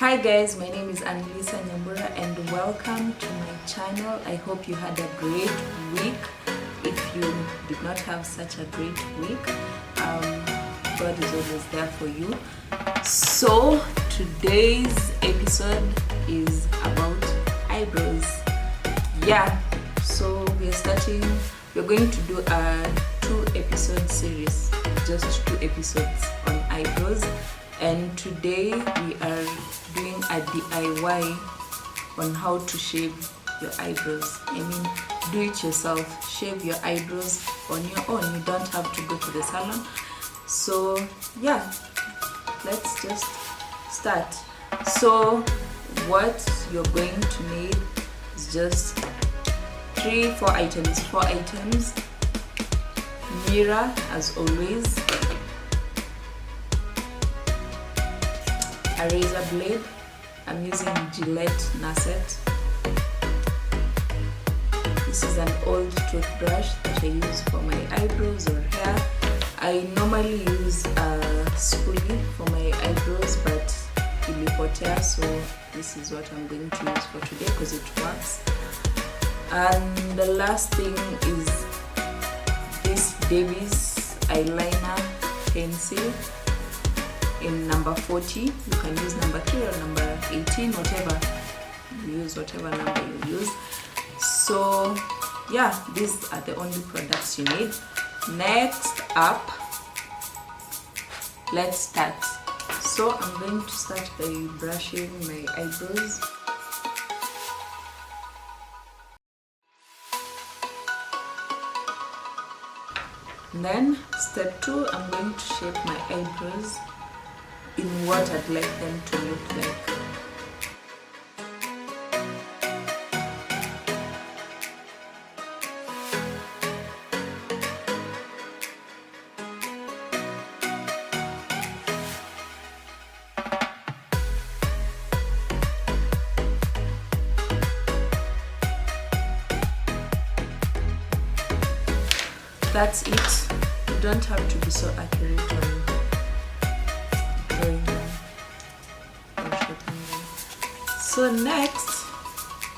Hi guys, my name is Annlisa Nyambura and welcome to my channel. I hope you had a great week. If you did not have such a great week, God is always there for you. So today's episode is about eyebrows. So we're going to do a 2-episode series, just 2 episodes on eyebrows. And today we are doing a DIY on how to shave your eyebrows. I mean, do it yourself. Shave your eyebrows on your own. You don't have to go to the salon. So yeah, let's just start. So what you're going to need is just 4 items. 4 items. Mirror, as always. A razor blade. I'm using Gillette Nasset. This is an old toothbrush that I use for my eyebrows or hair. I normally use a spoolie for my eyebrows, but ilipotea, so this is what I'm going to use for today because it works. And the last thing is this Davis eyeliner pencil in number 40. You can use number 3 or number 18, whatever you use, whatever number you use. So yeah, these are the only products you need. Next up, let's start. So I'm going to start by brushing my eyebrows. And then step 2, I'm going to shape my eyebrows in what I'd like them to look like. That's it. You don't have to be so accurate on drawing them or shaping them. So next,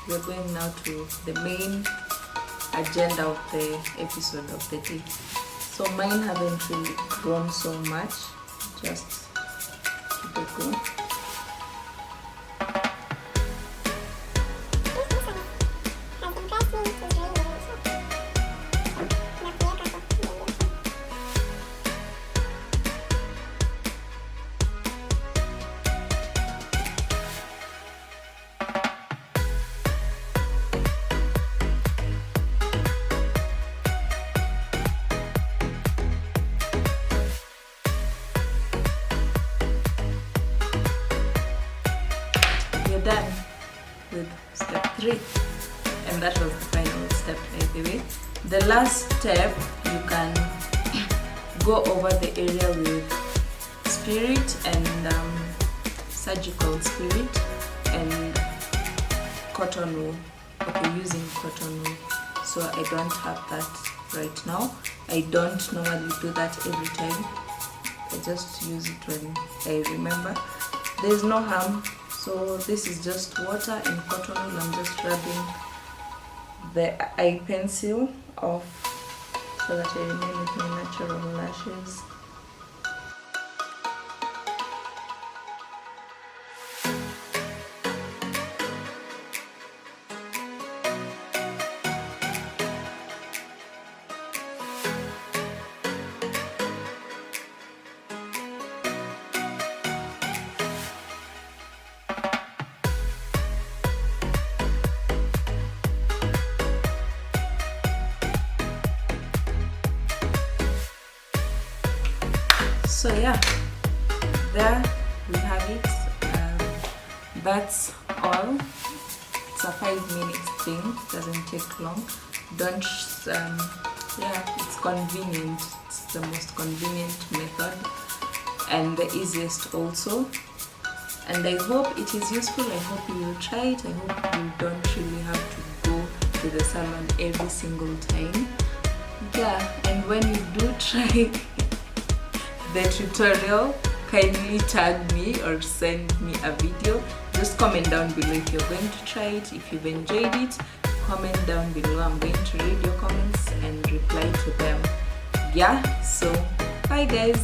we're going now to the main agenda of the episode of the day. So mine haven't really grown so much, just keep it going. Done with step 3, and that was the final step, by the way. The last step, you can go over the area with spirit and surgical spirit and cotton wool. Okay, using cotton wool. So I don't have that right now. I don't normally do that every time. I just use it when I remember. There's no harm. So this is just water and cotton wool. I'm just rubbing the eye pencil off so that I remain with my natural lashes. So yeah, there we have it. That's all. It's a 5-minute thing, doesn't take long. Don't it's convenient. It's the most convenient method and the easiest also, and I hope it is useful. I hope you will try it. I hope you don't really have to go to the salon every single time. And when you do try the tutorial, kindly tag me or send me a video. Just comment down below if you're going to try it. If you've enjoyed it, comment down below. I'm going to read your comments and reply to them. Yeah, so bye guys.